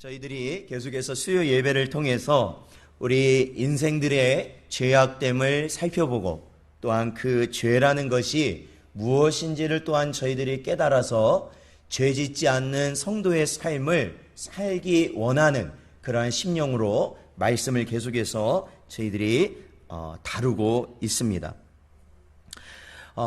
저희들이 계속해서 수요 예배를 통해서 우리 인생들의 죄악됨을 살펴보고 또한 그 죄라는 것이 무엇인지를 또한 저희들이 깨달아서 죄 짓지 않는 성도의 삶을 살기 원하는 그러한 심령으로 말씀을 계속해서 저희들이 다루고 있습니다.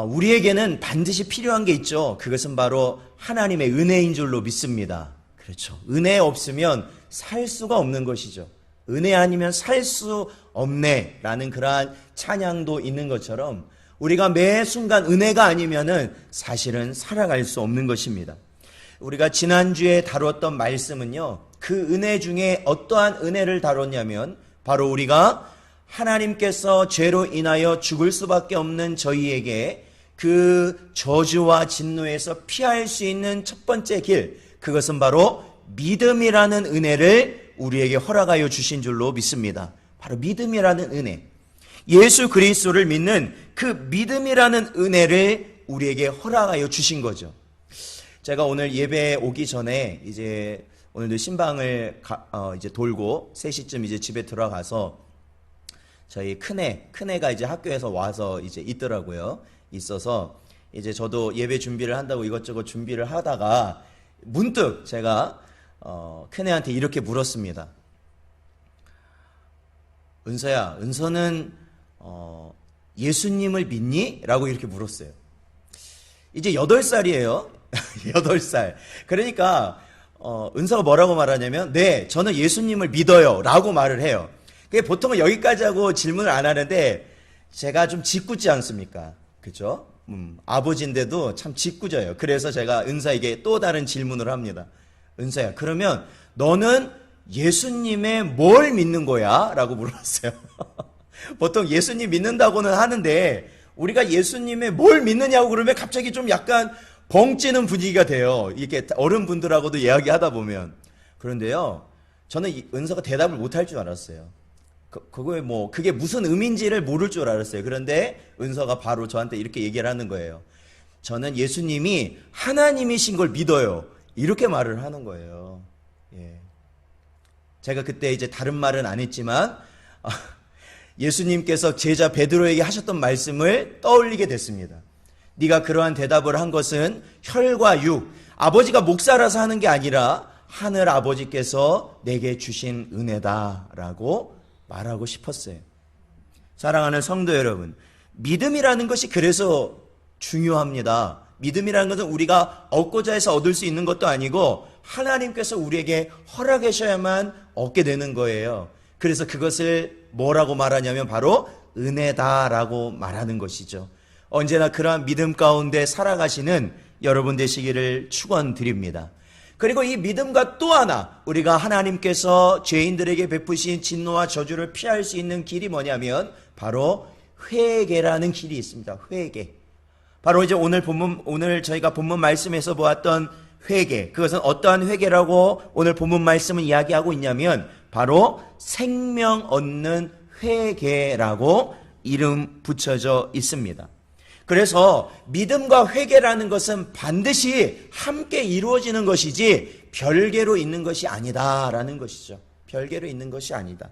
우리에게는 반드시 필요한 게 있죠. 그것은 바로 하나님의 은혜인 줄로 믿습니다. 그렇죠. 은혜 없으면 살 수가 없는 것이죠. 은혜 아니면 살 수 없네 라는 그러한 찬양도 있는 것처럼 우리가 매 순간 은혜가 아니면은 사실은 살아갈 수 없는 것입니다. 우리가 지난주에 다뤘던 말씀은요, 그 은혜 중에 어떠한 은혜를 다뤘냐면 바로 우리가 하나님께서 죄로 인하여 죽을 수밖에 없는 저희에게 그 저주와 진노에서 피할 수 있는 첫 번째 길, 그것은 바로 믿음이라는 은혜를 우리에게 허락하여 주신 줄로 믿습니다. 바로 믿음이라는 은혜. 예수 그리스도를 믿는 그 믿음이라는 은혜를 우리에게 허락하여 주신 거죠. 제가 오늘 예배에 오기 전에 이제 오늘도 신방을 이제 돌고 3시쯤 이제 집에 들어가서 저희 큰애가 이제 학교에서 와서 이제 있더라고요. 있어서 이제 저도 예배 준비를 한다고 이것저것 준비를 하다가 문득 제가 큰애한테 이렇게 물었습니다. 은서야, 은서는 예수님을 믿니? 라고 이렇게 물었어요. 이제 8살이에요. 8살. 그러니까 은서가 뭐라고 말하냐면 네, 저는 예수님을 믿어요 라고 말을 해요. 보통은 여기까지 하고 질문을 안 하는데 제가 좀 짓궂지 않습니까? 그죠? 아버지인데도 참 짓궂어요. 그래서 제가 은서에게 또 다른 질문을 합니다. 은서야, 그러면 너는 예수님의 뭘 믿는 거야? 라고 물었어요. 보통 예수님 믿는다고는 하는데 우리가 예수님의 뭘 믿느냐고 그러면 갑자기 좀 약간 벙찌는 분위기가 돼요. 이렇게 어른분들하고도 이야기하다 보면. 그런데요, 저는 은서가 대답을 못할 줄 알았어요. 그게 무슨 의미인지를 모를 줄 알았어요. 그런데 은서가 바로 저한테 이렇게 얘기를 하는 거예요. 저는 예수님이 하나님이신 걸 믿어요. 이렇게 말을 하는 거예요. 예. 제가 그때 이제 다른 말은 안 했지만 예수님께서 제자 베드로에게 하셨던 말씀을 떠올리게 됐습니다. 네가 그러한 대답을 한 것은 혈과 육, 아버지가 목사라서 하는 게 아니라 하늘 아버지께서 내게 주신 은혜다라고 말하고 싶었어요. 사랑하는 성도 여러분, 믿음이라는 것이 그래서 중요합니다. 믿음이라는 것은 우리가 얻고자 해서 얻을 수 있는 것도 아니고 하나님께서 우리에게 허락하셔야만 얻게 되는 거예요. 그래서 그것을 뭐라고 말하냐면 바로 은혜다라고 말하는 것이죠. 언제나 그러한 믿음 가운데 살아가시는 여러분 되시기를 축원드립니다. 그리고 이 믿음과 또 하나 우리가 하나님께서 죄인들에게 베푸신 진노와 저주를 피할 수 있는 길이 뭐냐면 바로 회개라는 길이 있습니다. 회개. 바로 이제 오늘 저희가 본문 말씀에서 보았던 회개, 그것은 어떠한 회개라고 오늘 본문 말씀은 이야기하고 있냐면 바로 생명 얻는 회개라고 이름 붙여져 있습니다. 그래서 믿음과 회개라는 것은 반드시 함께 이루어지는 것이지 별개로 있는 것이 아니다라는 것이죠. 별개로 있는 것이 아니다.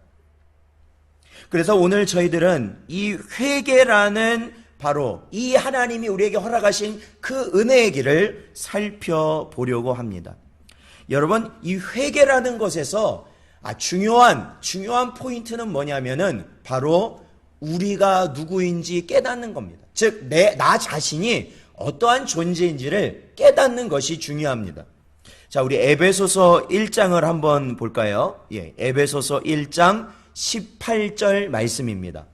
그래서 오늘 저희들은 이 회개라는 바로 이 하나님이 우리에게 허락하신 그 은혜의 길을 살펴보려고 합니다. 여러분, 이 회개라는 것에서 중요한 포인트는 뭐냐면은 바로 우리가 누구인지 깨닫는 겁니다. 즉, 나 자신이 어떠한 존재인지를 깨닫는 것이 중요합니다. 자, 우리 에베소서 1장을 한번 볼까요? 예, 에베소서 1장 18절 말씀입니다.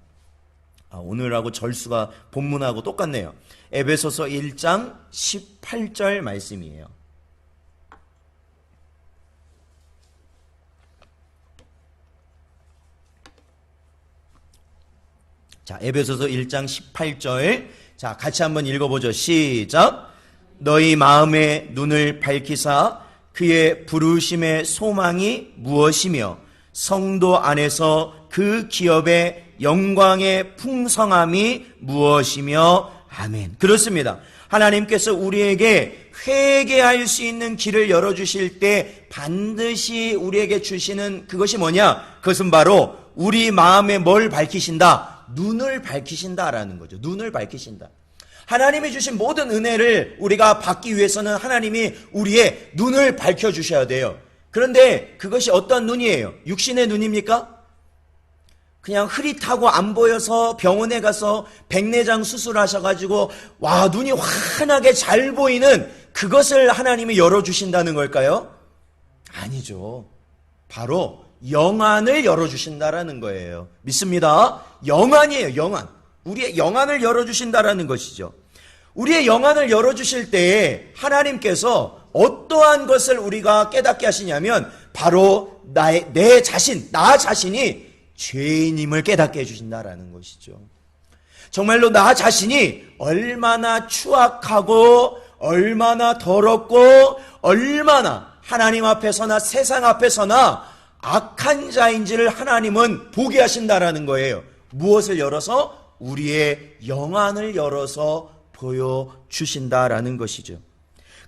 오늘하고 절수가 본문하고 똑같네요. 에베소서 1장 18절 말씀이에요. 자, 에베소서 1장 18절. 자, 같이 한번 읽어보죠. 시작. 너희 마음의 눈을 밝히사 그의 부르심의 소망이 무엇이며 성도 안에서 그 기업의 영광의 풍성함이 무엇이며 아멘. 그렇습니다. 하나님께서 우리에게 회개할 수 있는 길을 열어주실 때 반드시 우리에게 주시는 그것이 뭐냐? 그것은 바로 우리 마음에 뭘 밝히신다? 눈을 밝히신다라는 거죠. 눈을 밝히신다. 하나님이 주신 모든 은혜를 우리가 받기 위해서는 하나님이 우리의 눈을 밝혀주셔야 돼요. 그런데 그것이 어떤 눈이에요? 육신의 눈입니까? 그냥 흐릿하고 안 보여서 병원에 가서 백내장 수술하셔가지고 와 눈이 환하게 잘 보이는 그것을 하나님이 열어주신다는 걸까요? 아니죠. 바로 영안을 열어주신다라는 거예요. 믿습니다. 영안이에요. 영안. 우리의 영안을 열어주신다라는 것이죠. 우리의 영안을 열어주실 때에 하나님께서 어떠한 것을 우리가 깨닫게 하시냐면 바로 나 자신이 죄인임을 깨닫게 해주신다라는 것이죠. 정말로 나 자신이 얼마나 추악하고 얼마나 더럽고 얼마나 하나님 앞에서나 세상 앞에서나 악한 자인지를 하나님은 보게 하신다라는 거예요. 무엇을 열어서? 우리의 영안을 열어서 보여주신다라는 것이죠.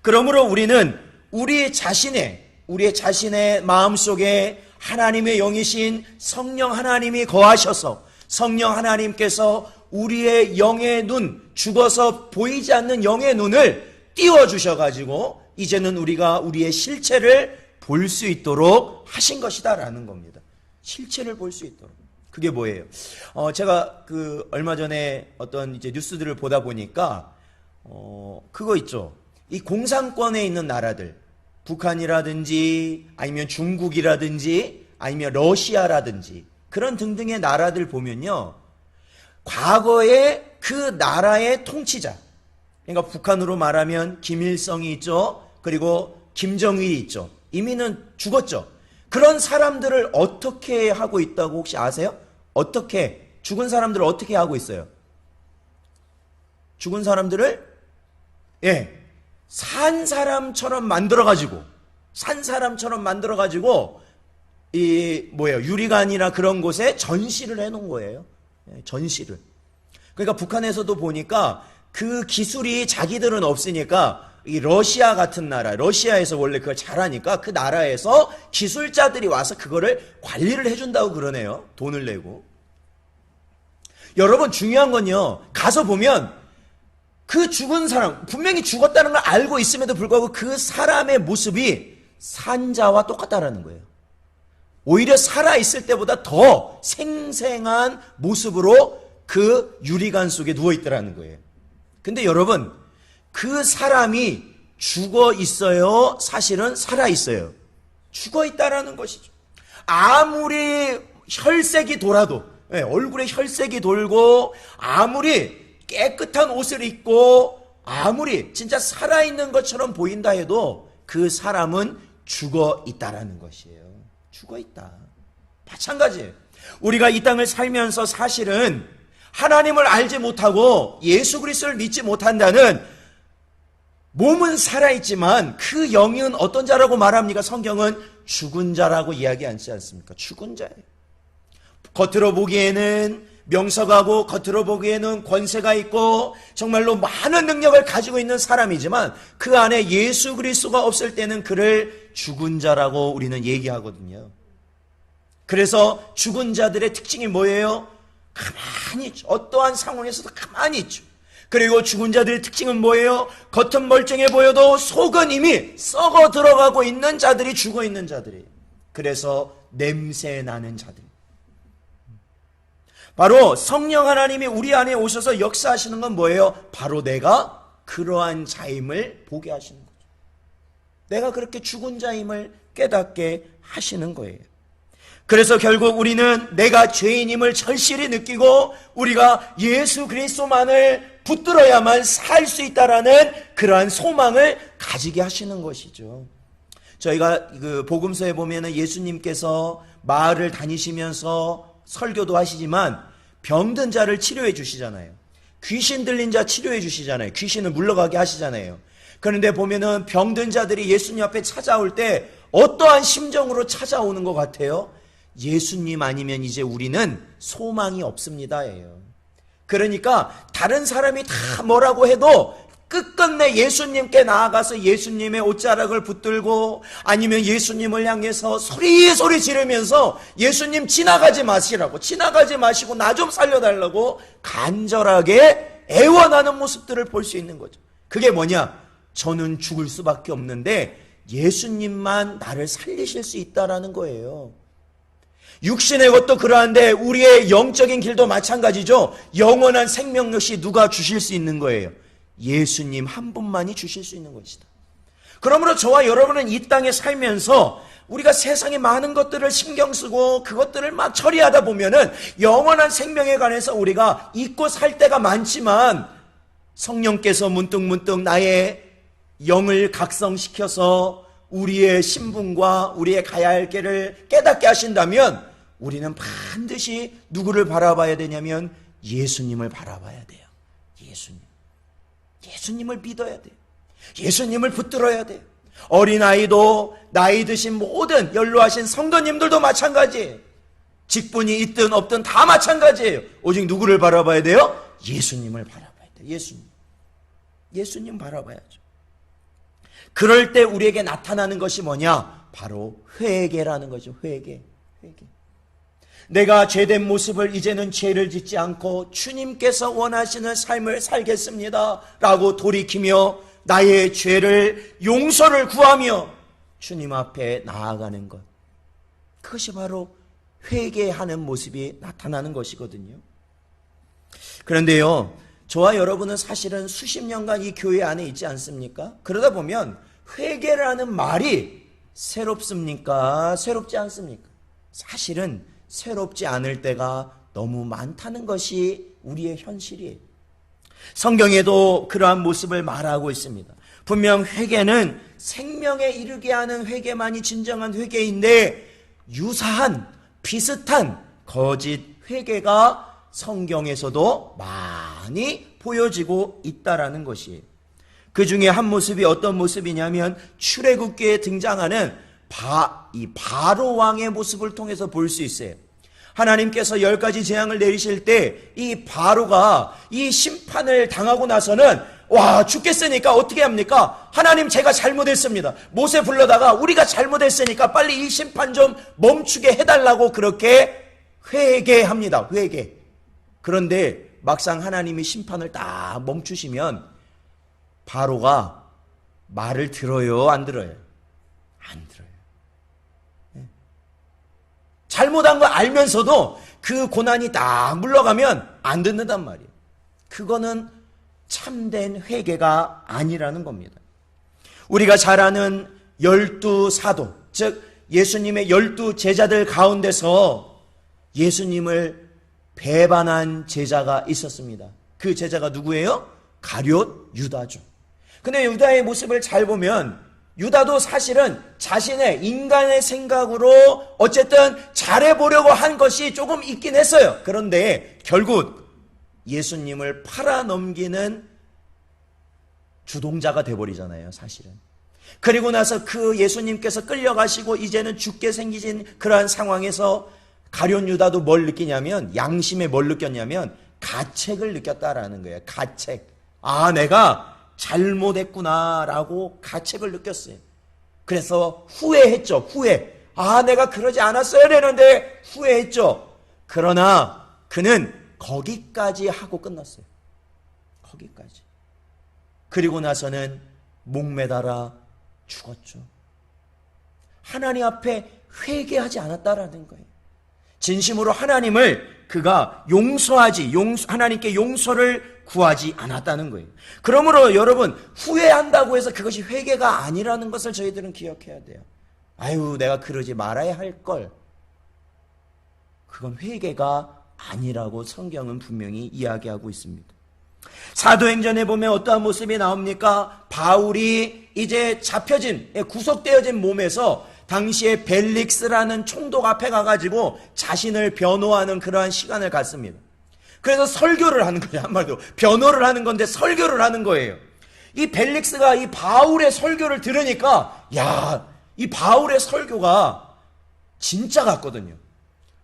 그러므로 우리는 우리 자신의 마음속에 하나님의 영이신 성령 하나님이 거하셔서 성령 하나님께서 우리의 영의 눈, 죽어서 보이지 않는 영의 눈을 띄워주셔가지고 이제는 우리가 우리의 실체를 볼 수 있도록 하신 것이다라는 겁니다. 실체를 볼 수 있도록. 그게 뭐예요? 제가 얼마 전에 어떤 이제 뉴스들을 보다 보니까 그거 있죠. 이 공산권에 있는 나라들, 북한이라든지 아니면 중국이라든지 아니면 러시아라든지 그런 등등의 나라들 보면요, 과거에 그 나라의 통치자, 그러니까 북한으로 말하면 김일성이 있죠. 그리고 김정일이 있죠. 이미는 죽었죠. 그런 사람들을 어떻게 하고 있다고 혹시 아세요? 어떻게, 죽은 사람들을 어떻게 하고 있어요? 죽은 사람들을 산 사람처럼 만들어가지고 유리관이나 그런 곳에 전시를 해놓은 거예요. 전시를. 그러니까 북한에서도 보니까 그 기술이 자기들은 없으니까 이 러시아 같은 나라, 러시아에서 원래 그걸 잘하니까 그 나라에서 기술자들이 와서 그거를 관리를 해준다고 그러네요. 돈을 내고. 여러분 중요한 건요, 가서 보면 그 죽은 사람, 분명히 죽었다는 걸 알고 있음에도 불구하고 그 사람의 모습이 산자와 똑같다라는 거예요. 오히려 살아있을 때보다 더 생생한 모습으로 그 유리관 속에 누워있더라는 거예요. 근데 여러분, 그 사람이 죽어 있어요? 사실은 살아있어요? 죽어 있다라는 것이죠. 아무리 혈색이 돌아도, 얼굴에 혈색이 돌고, 아무리 깨끗한 옷을 입고, 아무리 진짜 살아있는 것처럼 보인다 해도 그 사람은 죽어 있다라는 것이에요. 죽어 있다. 마찬가지예요. 우리가 이 땅을 살면서 사실은 하나님을 알지 못하고 예수 그리스도를 믿지 못한다는, 몸은 살아있지만 그 영은 어떤 자라고 말합니까? 성경은 죽은 자라고 이야기하지 않습니까? 죽은 자예요. 겉으로 보기에는 명석하고 겉으로 보기에는 권세가 있고 정말로 많은 능력을 가지고 있는 사람이지만 그 안에 예수 그리스도가 없을 때는 그를 죽은 자라고 우리는 얘기하거든요. 그래서 죽은 자들의 특징이 뭐예요? 가만히 있죠. 어떠한 상황에서도 가만히 있죠. 그리고 죽은 자들의 특징은 뭐예요? 겉은 멀쩡해 보여도 속은 이미 썩어 들어가고 있는 자들이 죽어 있는 자들이에요. 그래서 냄새 나는 자들. 바로 성령 하나님이 우리 안에 오셔서 역사하시는 건 뭐예요? 바로 내가 그러한 자임을 보게 하시는 거죠. 내가 그렇게 죽은 자임을 깨닫게 하시는 거예요. 그래서 결국 우리는 내가 죄인임을 절실히 느끼고 우리가 예수 그리스도만을 붙들어야만 살 수 있다라는 그러한 소망을 가지게 하시는 것이죠. 저희가 그 복음서에 보면은 예수님께서 마을을 다니시면서 설교도 하시지만 병든 자를 치료해 주시잖아요. 귀신 들린 자 치료해 주시잖아요. 귀신을 물러가게 하시잖아요. 그런데 보면은 병든 자들이 예수님 앞에 찾아올 때 어떠한 심정으로 찾아오는 것 같아요? 예수님 아니면 이제 우리는 소망이 없습니다예요. 그러니까 다른 사람이 다 뭐라고 해도 끝끝내 예수님께 나아가서 예수님의 옷자락을 붙들고 아니면 예수님을 향해서 소리 지르면서 예수님 지나가지 마시고 나 좀 살려달라고 간절하게 애원하는 모습들을 볼 수 있는 거죠. 그게 뭐냐? 저는 죽을 수밖에 없는데 예수님만 나를 살리실 수 있다라는 거예요. 육신의 것도 그러한데 우리의 영적인 길도 마찬가지죠. 영원한 생명 역시 누가 주실 수 있는 거예요? 예수님 한 분만이 주실 수 있는 것이다. 그러므로 저와 여러분은 이 땅에 살면서 우리가 세상의 많은 것들을 신경 쓰고 그것들을 막 처리하다 보면은 영원한 생명에 관해서 우리가 잊고 살 때가 많지만 성령께서 문득문득 나의 영을 각성시켜서 우리의 신분과 우리의 가야 할 길을 깨닫게 하신다면 우리는 반드시 누구를 바라봐야 되냐면 예수님을 바라봐야 돼요. 예수님을 믿어야 돼요. 예수님을 붙들어야 돼요. 어린아이도 나이 드신 모든 연로하신 성도님들도 마찬가지예요. 직분이 있든 없든 다 마찬가지예요. 오직 누구를 바라봐야 돼요? 예수님을 바라봐야 돼요. 예수님 바라봐야죠. 그럴 때 우리에게 나타나는 것이 뭐냐? 바로 회개라는 거죠. 회개. 내가 죄된 모습을 이제는 죄를 짓지 않고 주님께서 원하시는 삶을 살겠습니다 라고 돌이키며 나의 죄를 용서를 구하며 주님 앞에 나아가는 것, 그것이 바로 회개하는 모습이 나타나는 것이거든요. 그런데요, 저와 여러분은 사실은 수십 년간 이 교회 안에 있지 않습니까? 그러다 보면 회개라는 말이 새롭습니까? 새롭지 않습니까? 사실은 새롭지 않을 때가 너무 많다는 것이 우리의 현실이에요. 성경에도 그러한 모습을 말하고 있습니다. 분명 회개는 생명에 이르게 하는 회개만이 진정한 회개인데 유사한 비슷한 거짓 회개가 성경에서도 많이 보여지고 있다라는 것이에요. 그 중에 한 모습이 어떤 모습이냐면 출애굽기에 등장하는 이 바로 왕의 모습을 통해서 볼 수 있어요. 하나님께서 10가지 재앙을 내리실 때 이 바로가 이 심판을 당하고 나서는 와, 죽겠으니까 어떻게 합니까? 하나님, 제가 잘못했습니다. 모세 불러다가 우리가 잘못했으니까 빨리 이 심판 좀 멈추게 해달라고 그렇게 회개합니다. 회개. 그런데 막상 하나님이 심판을 딱 멈추시면 바로가 말을 들어요, 안 들어요? 안 들어요. 잘못한 거 알면서도 그 고난이 딱 물러가면 안 듣는단 말이에요. 그거는 참된 회개가 아니라는 겁니다. 우리가 잘 아는 12사도, 즉 예수님의 12 제자들 가운데서 예수님을 배반한 제자가 있었습니다. 그 제자가 누구예요? 가룟 유다죠. 근데 유다의 모습을 잘 보면 유다도 사실은 자신의 인간의 생각으로 어쨌든 잘해보려고 한 것이 조금 있긴 했어요. 그런데 결국 예수님을 팔아넘기는 주동자가 돼버리잖아요, 사실은. 그리고 나서 그 예수님께서 끌려가시고 이제는 죽게 생기신 그러한 상황에서 가룟 유다도 뭘 느끼냐면, 양심에 뭘 느꼈냐면 가책을 느꼈다라는 거예요. 가책. 아, 내가 잘못했구나라고 가책을 느꼈어요. 그래서 후회했죠. 후회. 아, 내가 그러지 않았어야 되는데 후회했죠. 그러나 그는 거기까지 하고 끝났어요. 거기까지. 그리고 나서는 목매달아 죽었죠. 하나님 앞에 회개하지 않았다라는 거예요. 진심으로 하나님을 그가 하나님께 용서를 구하지 않았다는 거예요. 그러므로 여러분, 후회한다고 해서 그것이 회개가 아니라는 것을 저희들은 기억해야 돼요. 아유, 내가 그러지 말아야 할 걸. 그건 회개가 아니라고 성경은 분명히 이야기하고 있습니다. 사도행전에 보면 어떠한 모습이 나옵니까? 바울이 이제 구속되어진 몸에서 당시에 벨릭스라는 총독 앞에 가가지고 자신을 변호하는 그러한 시간을 갖습니다. 그래서 설교를 하는 거예요. 한마디로 변호를 하는 건데 설교를 하는 거예요. 이 벨릭스가 이 바울의 설교를 들으니까 이 바울의 설교가 진짜 같거든요.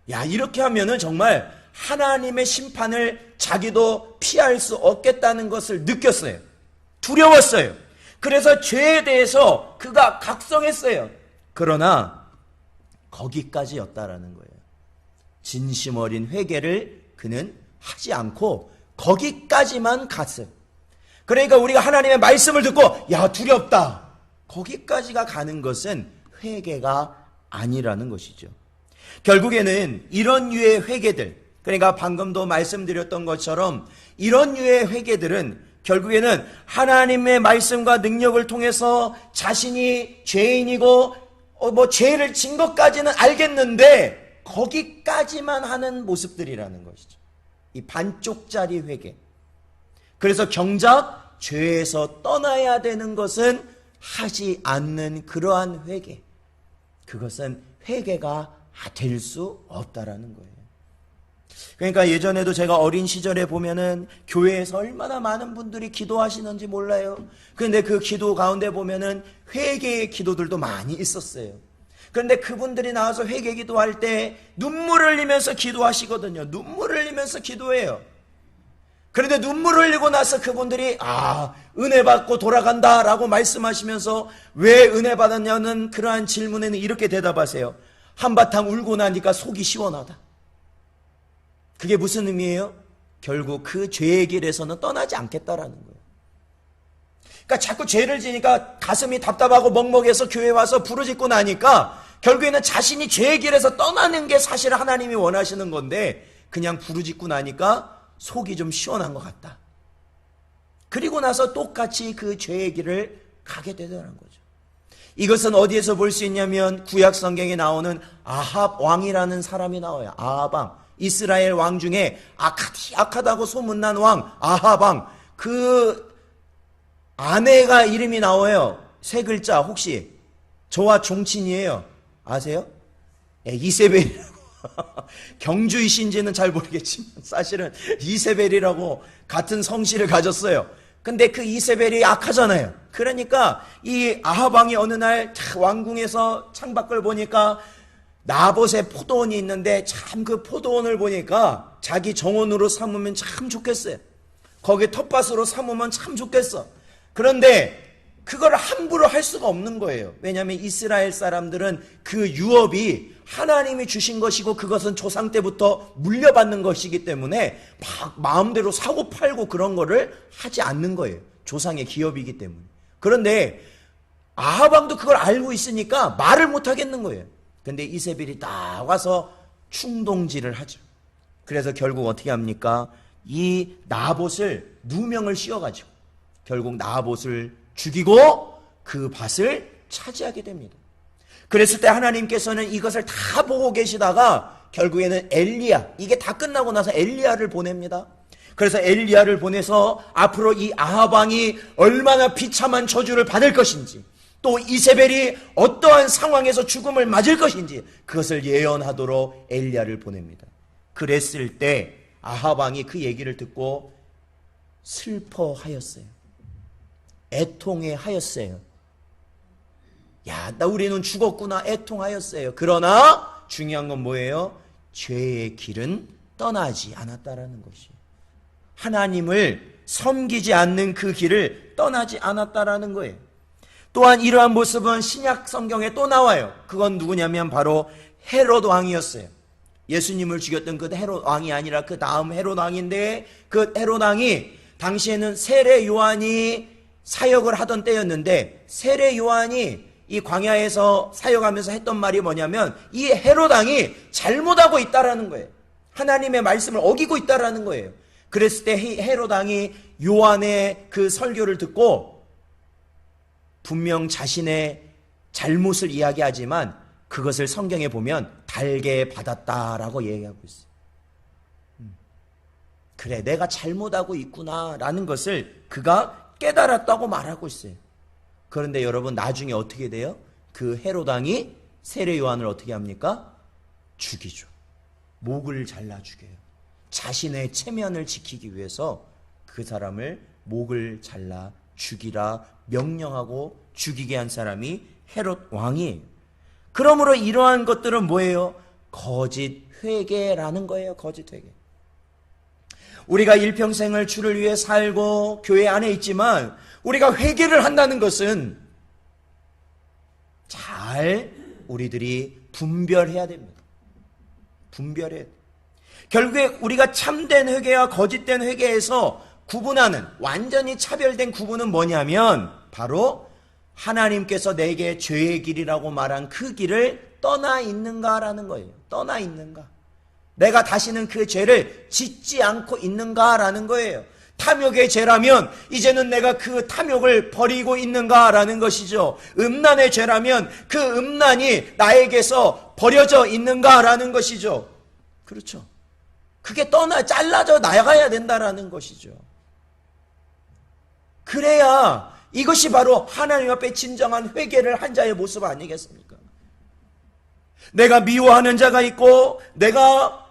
이렇게 하면은 정말 하나님의 심판을 자기도 피할 수 없겠다는 것을 느꼈어요. 두려웠어요. 그래서 죄에 대해서 그가 각성했어요. 그러나 거기까지였다라는 거예요. 진심 어린 회개를 그는 하지 않고 거기까지만 갔어요. 그러니까 우리가 하나님의 말씀을 듣고 야 두렵다, 거기까지가 가는 것은 회개가 아니라는 것이죠. 결국에는 이런 류의 회개들, 그러니까 방금도 말씀드렸던 것처럼 이런 류의 회개들은 결국에는 하나님의 말씀과 능력을 통해서 자신이 죄인이고 죄를 진 것까지는 알겠는데 거기까지만 하는 모습들이라는 것이죠. 이 반쪽짜리 회개. 그래서 정작 죄에서 떠나야 되는 것은 하지 않는 그러한 회개. 그것은 회개가 될 수 없다라는 거예요. 그러니까 예전에도 제가 어린 시절에 보면은 교회에서 얼마나 많은 분들이 기도하시는지 몰라요. 그런데 그 기도 가운데 보면은 회개의 기도들도 많이 있었어요. 그런데 그분들이 나와서 회개 기도할 때 눈물을 흘리면서 기도하시거든요. 눈물을 흘리면서 기도해요. 그런데 눈물을 흘리고 나서 그분들이 은혜 받고 돌아간다라고 말씀하시면서 왜 은혜 받았냐는 그러한 질문에는 이렇게 대답하세요. 한바탕 울고 나니까 속이 시원하다. 그게 무슨 의미예요? 결국 그 죄의 길에서는 떠나지 않겠다라는 거예요. 그러니까 자꾸 죄를 지니까 가슴이 답답하고 먹먹해서 교회 와서 부르짖고 나니까 결국에는 자신이 죄의 길에서 떠나는 게 사실 하나님이 원하시는 건데 그냥 부르짖고 나니까 속이 좀 시원한 것 같다. 그리고 나서 똑같이 그 죄의 길을 가게 되더라는 거죠. 이것은 어디에서 볼 수 있냐면 구약 성경에 나오는 아합 왕이라는 사람이 나와요. 아합 왕. 이스라엘 왕 중에 악하다고 소문난 왕 아합 왕. 그 아내가 이름이 나와요. 세 글자 혹시 저와 종친이에요. 아세요? 이세벨이라고. 경주이신지는 잘 모르겠지만 사실은 이세벨이라고 같은 성씨를 가졌어요. 근데 그 이세벨이 악하잖아요. 그러니까 이 아합 왕이 어느 날 왕궁에서 창밖을 보니까 나봇의 포도원이 있는데 참 그 포도원을 보니까 자기 정원으로 삼으면 참 좋겠어요. 거기 텃밭으로 삼으면 참 좋겠어. 그런데 그걸 함부로 할 수가 없는 거예요. 왜냐하면 이스라엘 사람들은 그 유업이 하나님이 주신 것이고 그것은 조상 때부터 물려받는 것이기 때문에 막 마음대로 사고 팔고 그런 거를 하지 않는 거예요. 조상의 기업이기 때문에. 그런데 아합 왕도 그걸 알고 있으니까 말을 못 하겠는 거예요. 근데 이세벨이 딱 와서 충동질을 하죠. 그래서 결국 어떻게 합니까? 이 나봇을 누명을 씌워가지고 결국 나봇을 죽이고 그 밭을 차지하게 됩니다. 그랬을 때 하나님께서는 이것을 다 보고 계시다가 결국에는 엘리야, 이게 다 끝나고 나서 엘리야를 보냅니다. 그래서 엘리야를 보내서 앞으로 이 아합 왕이 얼마나 비참한 저주를 받을 것인지, 또 이세벨이 어떠한 상황에서 죽음을 맞을 것인지 그것을 예언하도록 엘리야를 보냅니다. 그랬을 때 아합 왕이 그 얘기를 듣고 슬퍼하였어요. 애통해하였어요. 야, 우리는 죽었구나 애통하였어요. 그러나 중요한 건 뭐예요? 죄의 길은 떠나지 않았다라는 것이. 하나님을 섬기지 않는 그 길을 떠나지 않았다라는 거예요. 또한 이러한 모습은 신약 성경에 또 나와요. 그건 누구냐면 바로 헤롯 왕이었어요. 예수님을 죽였던 그 헤롯 왕이 아니라 그 다음 헤롯 왕인데, 그 헤롯 왕이 당시에는 세례 요한이 사역을 하던 때였는데, 세례 요한이 이 광야에서 사역하면서 했던 말이 뭐냐면 이 헤롯 왕이 잘못하고 있다라는 거예요. 하나님의 말씀을 어기고 있다라는 거예요. 그랬을 때 헤롯 왕이 요한의 그 설교를 듣고 분명 자신의 잘못을 이야기하지만 그것을 성경에 보면 달게 받았다라고 얘기하고 있어요. 그래, 내가 잘못하고 있구나라는 것을 그가 깨달았다고 말하고 있어요. 그런데 여러분, 나중에 어떻게 돼요? 그 헤롯 왕이 세례 요한을 어떻게 합니까? 죽이죠. 목을 잘라 죽여요. 자신의 체면을 지키기 위해서 그 사람을 목을 잘라 죽이라 명령하고 죽이게 한 사람이 헤롯 왕이에요. 그러므로 이러한 것들은 뭐예요? 거짓 회개라는 거예요. 거짓 회개. 우리가 일평생을 주를 위해 살고 교회 안에 있지만 우리가 회개를 한다는 것은 잘 우리들이 분별해야 됩니다. 분별해야 돼요. 결국에 우리가 참된 회개와 거짓된 회개에서 구분하는, 완전히 차별된 구분은 뭐냐면 바로 하나님께서 내게 죄의 길이라고 말한 그 길을 떠나 있는가라는 거예요. 떠나 있는가. 내가 다시는 그 죄를 짓지 않고 있는가라는 거예요. 탐욕의 죄라면 이제는 내가 그 탐욕을 버리고 있는가라는 것이죠. 음란의 죄라면 그 음란이 나에게서 버려져 있는가라는 것이죠. 그렇죠. 그게 잘라져 나가야 된다라는 것이죠. 그래야 이것이 바로 하나님 앞에 진정한 회개를 한 자의 모습 아니겠습니까? 내가 미워하는 자가 있고 내가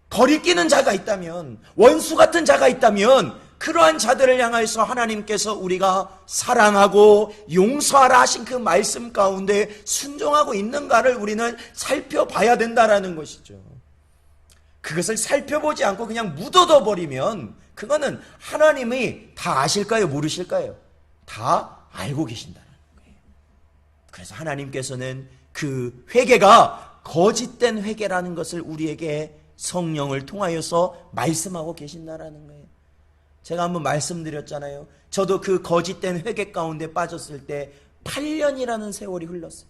거리끼는 자가 있다면, 원수 같은 자가 있다면 그러한 자들을 향해서 하나님께서 우리가 사랑하고 용서하라 하신 그 말씀 가운데 순종하고 있는가를 우리는 살펴봐야 된다라는 것이죠. 그것을 살펴보지 않고 그냥 묻어둬 버리면 그거는 하나님이 다 아실까요? 모르실까요? 다 알고 계신다는 거예요. 그래서 하나님께서는 그 회개가 거짓된 회개라는 것을 우리에게 성령을 통하여서 말씀하고 계신다라는 거예요. 제가 한번 말씀드렸잖아요. 저도 그 거짓된 회개 가운데 빠졌을 때 8년이라는 세월이 흘렀어요.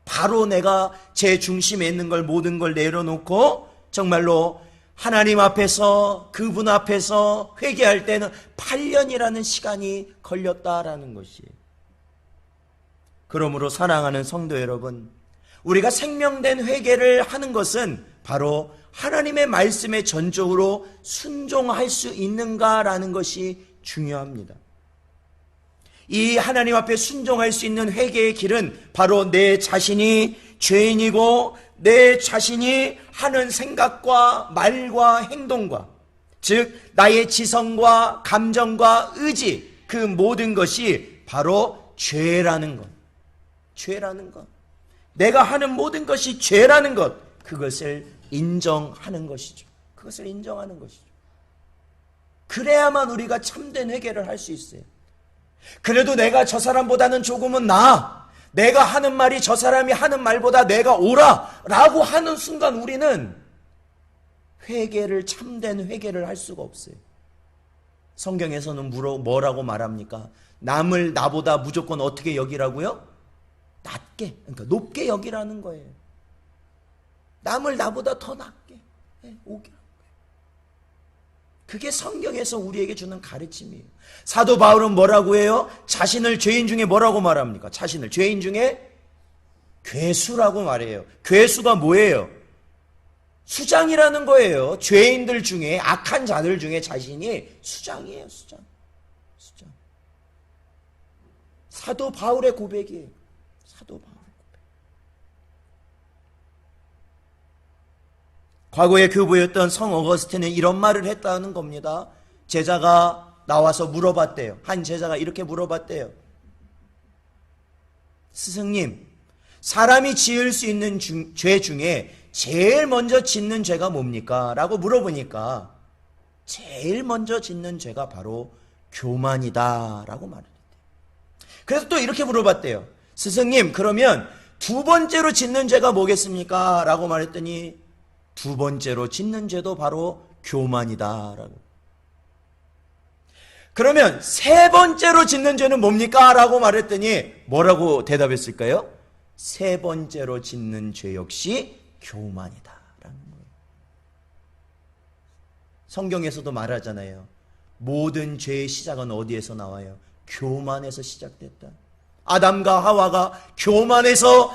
바로 내가 제 중심에 있는 걸, 모든 걸 내려놓고 정말로 하나님 앞에서, 그분 앞에서 회개할 때는 8년이라는 시간이 걸렸다라는 것이에요. 그러므로 사랑하는 성도 여러분, 우리가 생명된 회개를 하는 것은 바로 하나님의 말씀에 전적으로 순종할 수 있는가라는 것이 중요합니다. 이 하나님 앞에 순종할 수 있는 회개의 길은 바로 내 자신이 죄인이고 내 자신이 하는 생각과 말과 행동과, 즉 나의 지성과 감정과 의지, 그 모든 것이 바로 죄라는 것. 죄라는 것. 내가 하는 모든 것이 죄라는 것, 그것을 인정하는 것이죠. 그것을 인정하는 것이죠. 그래야만 우리가 참된 회개를 할 수 있어요. 그래도 내가 저 사람보다는 조금은 나아, 내가 하는 말이 저 사람이 하는 말보다 내가 옳아 라고 하는 순간 우리는 회개를, 참된 회개를 할 수가 없어요. 성경에서는 뭐라고 말합니까? 남을 나보다 무조건 어떻게 여기라고요? 낮게, 그러니까 높게 여기라는 거예요. 남을 나보다 더 낮게 오기라는 거예요. 그게 성경에서 우리에게 주는 가르침이에요. 사도 바울은 뭐라고 해요? 자신을 죄인 중에 뭐라고 말합니까? 자신을 죄인 중에 괴수라고 말해요. 괴수가 뭐예요? 수장이라는 거예요. 죄인들 중에, 악한 자들 중에 자신이 수장이에요. 수장. 사도 바울의 고백이에요. 사도 바울의 고백. 과거의 교부였던 성 어거스틴은 이런 말을 했다는 겁니다. 제자가 나와서 물어봤대요. 한 제자가 이렇게 물어봤대요. 스승님, 사람이 지을 수 있는 죄 중에 제일 먼저 짓는 죄가 뭡니까? 라고 물어보니까 제일 먼저 짓는 죄가 바로 교만이다 라고 말을 했대요. 그래서 또 이렇게 물어봤대요. 스승님, 그러면 두 번째로 짓는 죄가 뭐겠습니까? 라고 말했더니 두 번째로 짓는 죄도 바로 교만이다 라고. 그러면 세 번째로 짓는 죄는 뭡니까? 라고 말했더니 뭐라고 대답했을까요? 세 번째로 짓는 죄 역시 교만이다 라는 거예요. 성경에서도 말하잖아요. 모든 죄의 시작은 어디에서 나와요? 교만에서 시작됐다. 아담과 하와가 교만해져서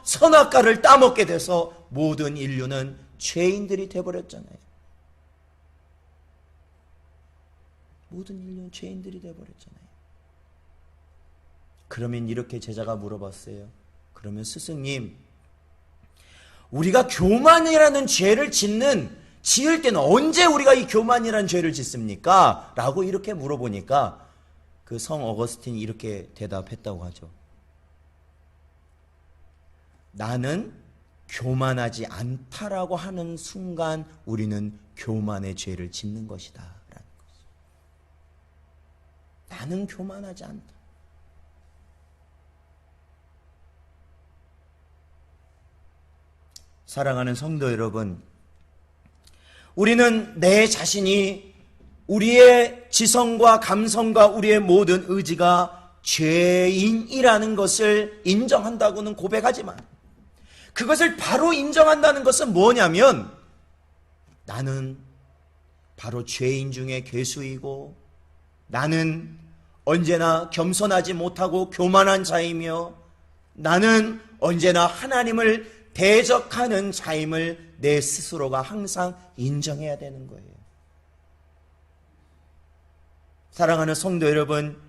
선악과를 따먹게 돼서 모든 인류는 죄인들이 돼버렸잖아요. 모든 인류는 죄인들이 돼버렸잖아요. 그러면 이렇게 제자가 물어봤어요. 그러면 스승님, 우리가 교만이라는 죄를 지을 때는 언제 우리가 이 교만이라는 죄를 짓습니까? 라고 이렇게 물어보니까 그 성 어거스틴이 이렇게 대답했다고 하죠. 나는 교만하지 않다라고 하는 순간 우리는 교만의 죄를 짓는 것이다 라는 것이죠. 나는 교만하지 않다. 사랑하는 성도 여러분, 우리는 내 자신이 우리의 지성과 감성과 우리의 모든 의지가 죄인이라는 것을 인정한다고는 고백하지만, 그것을 바로 인정한다는 것은 뭐냐면, 나는 바로 죄인 중에 괴수이고, 나는 언제나 겸손하지 못하고 교만한 자이며, 나는 언제나 하나님을 대적하는 자임을 내 스스로가 항상 인정해야 되는 거예요. 사랑하는 성도 여러분,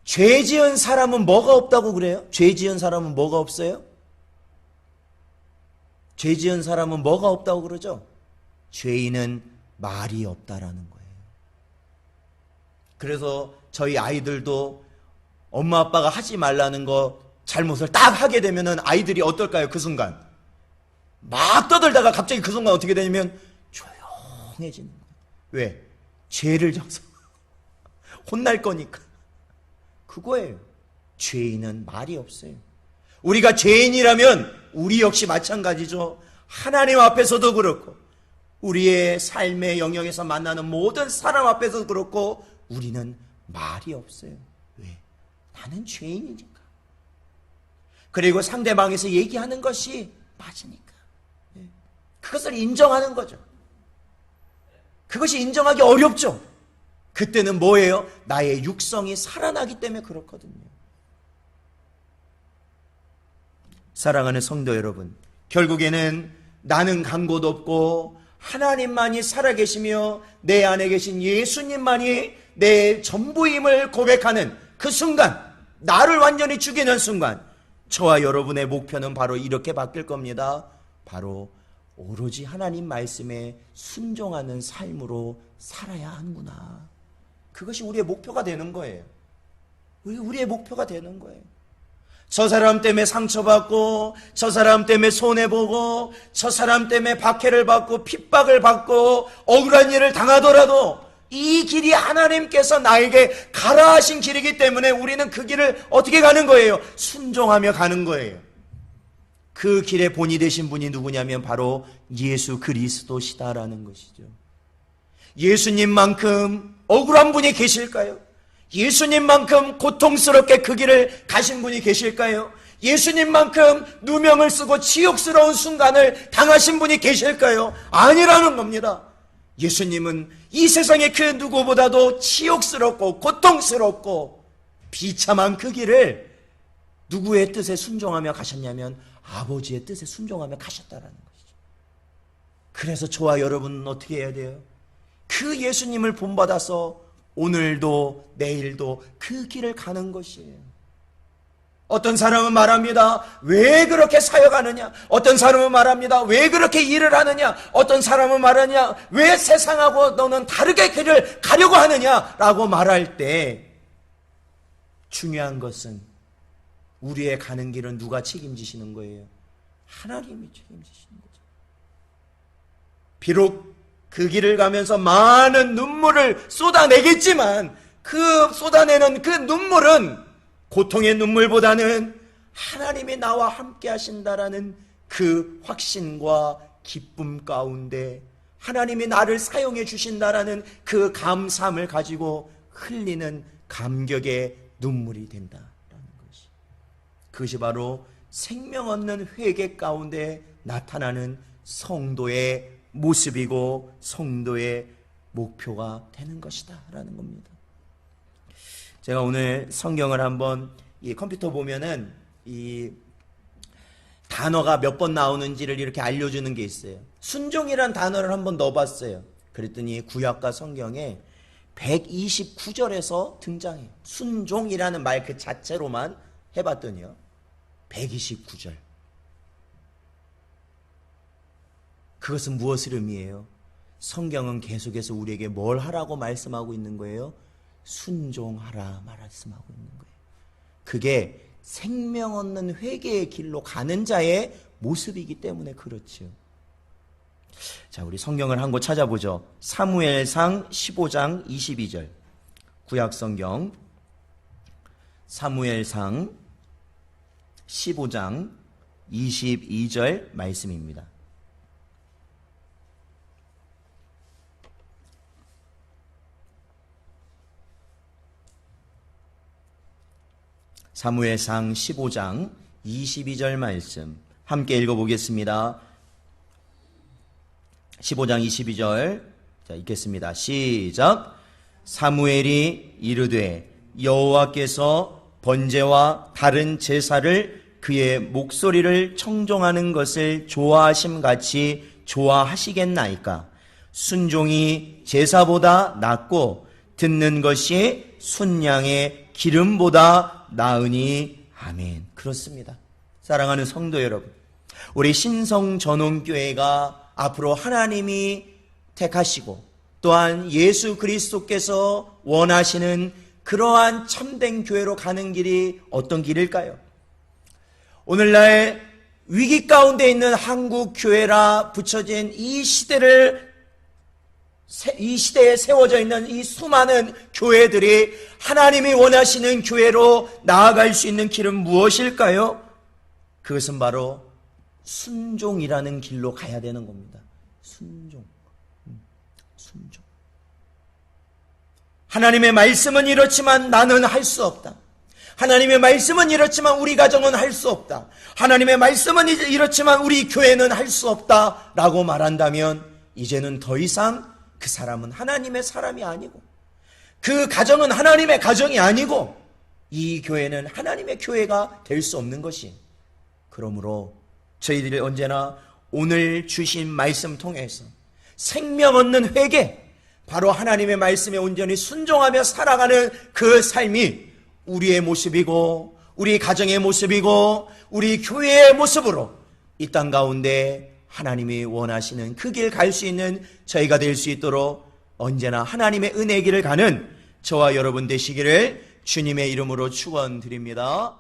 죄 지은 사람은 뭐가 없다고 그래요? 죄 지은 사람은 뭐가 없어요? 죄 지은 사람은 뭐가 없다고 그러죠? 죄인은 말이 없다라는 거예요. 그래서 저희 아이들도 엄마 아빠가 하지 말라는 거 잘못을 딱 하게 되면은 아이들이 어떨까요? 그 순간 막 떠들다가 갑자기 그 순간 어떻게 되냐면 조용해지는 거예요. 왜? 죄를 져서 혼날 거니까. 그거예요. 죄인은 말이 없어요. 우리가 죄인이라면 우리 역시 마찬가지죠. 하나님 앞에서도 그렇고 우리의 삶의 영역에서 만나는 모든 사람 앞에서도 그렇고 우리는 말이 없어요. 왜? 나는 죄인이니까. 그리고 상대방에서 얘기하는 것이 맞으니까. 그것을 인정하는 거죠. 그것이 인정하기 어렵죠. 그때는 뭐예요? 나의 육성이 살아나기 때문에 그렇거든요. 사랑하는 성도 여러분, 결국에는 나는 간 곳 없고 하나님만이 살아계시며 내 안에 계신 예수님만이 내 전부임을 고백하는 그 순간, 나를 완전히 죽이는 순간, 저와 여러분의 목표는 바로 이렇게 바뀔 겁니다. 바로 오로지 하나님 말씀에 순종하는 삶으로 살아야 하는구나. 그것이 우리의 목표가 되는 거예요. 우리의 목표가 되는 거예요. 저 사람 때문에 상처받고, 저 사람 때문에 손해보고, 저 사람 때문에 박해를 받고 핍박을 받고 억울한 일을 당하더라도 이 길이 하나님께서 나에게 가라 하신 길이기 때문에 우리는 그 길을 어떻게 가는 거예요? 순종하며 가는 거예요. 그 길의 본이 되신 분이 누구냐면 바로 예수 그리스도시다라는 것이죠. 예수님만큼 억울한 분이 계실까요? 예수님만큼 고통스럽게 그 길을 가신 분이 계실까요? 예수님만큼 누명을 쓰고 치욕스러운 순간을 당하신 분이 계실까요? 아니라는 겁니다. 예수님은 이 세상의 그 누구보다도 치욕스럽고 고통스럽고 비참한 그 길을 누구의 뜻에 순종하며 가셨냐면 아버지의 뜻에 순종하며 가셨다라는 것이죠. 그래서 저와 여러분은 어떻게 해야 돼요? 그 예수님을 본받아서 오늘도 내일도 그 길을 가는 것이에요. 어떤 사람은 말합니다. 왜 그렇게 사역하느냐? 어떤 사람은 말합니다. 왜 그렇게 일을 하느냐? 어떤 사람은 말하냐? 왜 세상하고 너는 다르게 길을 가려고 하느냐? 라고 말할 때 중요한 것은 우리의 가는 길은 누가 책임지시는 거예요? 하나님이 책임지시는 거죠. 비록 그 길을 가면서 많은 눈물을 쏟아내겠지만 그 쏟아내는 그 눈물은 고통의 눈물보다는 하나님이 나와 함께 하신다라는 그 확신과 기쁨 가운데 하나님이 나를 사용해 주신다라는 그 감사함을 가지고 흘리는 감격의 눈물이 된다라는 것이, 그것이 바로 생명 얻는 회개 가운데 나타나는 성도의 모습이고 성도의 목표가 되는 것이다 라는 겁니다. 제가 오늘 성경을 한번 이 컴퓨터 보면은 이 단어가 몇 번 나오는지를 이렇게 알려주는 게 있어요. 순종이란 단어를 한번 넣어봤어요. 그랬더니 구약과 성경에 129절에서 등장해요. 순종이라는 말 그 자체로만 해봤더니요 129절. 그것은 무엇을 의미해요? 성경은 계속해서 우리에게 뭘 하라고 말씀하고 있는 거예요? 순종하라 말씀하고 있는 거예요. 그게 생명 얻는 회개의 길로 가는 자의 모습이기 때문에 그렇죠. 자, 우리 성경을 한 곳 찾아보죠. 사무엘상 15장 22절. 구약성경 사무엘상 15장 22절 말씀입니다. 사무엘상 15장 22절 말씀 함께 읽어보겠습니다. 15장 22절 자 읽겠습니다. 시작. 사무엘이 이르되 여호와께서 번제와 다른 제사를 그의 목소리를 청종하는 것을 좋아하심같이 좋아하시겠나이까. 순종이 제사보다 낫고 듣는 것이 순양의 기름보다 나으니. 아멘. 그렇습니다. 사랑하는 성도 여러분, 우리 신성전원교회가 앞으로 하나님이 택하시고 또한 예수 그리스도께서 원하시는 그러한 참된 교회로 가는 길이 어떤 길일까요? 오늘날 위기 가운데 있는 한국 교회라 붙여진 이 시대에 세워져 있는 이 수많은 교회들이 하나님이 원하시는 교회로 나아갈 수 있는 길은 무엇일까요? 그것은 바로 순종이라는 길로 가야 되는 겁니다. 순종. 하나님의 말씀은 이렇지만 나는 할 수 없다. 하나님의 말씀은 이렇지만 우리 가정은 할 수 없다. 하나님의 말씀은 이렇지만 우리 교회는 할 수 없다 라고 말한다면 이제는 더 이상 그 사람은 하나님의 사람이 아니고 그 가정은 하나님의 가정이 아니고 이 교회는 하나님의 교회가 될 수 없는 것이. 그러므로 저희들이 언제나 오늘 주신 말씀 통해서 생명 얻는 회개, 바로 하나님의 말씀에 온전히 순종하며 살아가는 그 삶이 우리의 모습이고 우리 가정의 모습이고 우리 교회의 모습으로 이 땅 가운데 하나님이 원하시는 그 길 갈 수 있는 저희가 될 수 있도록 언제나 하나님의 은혜의 길을 가는 저와 여러분 되시기를 주님의 이름으로 축원드립니다.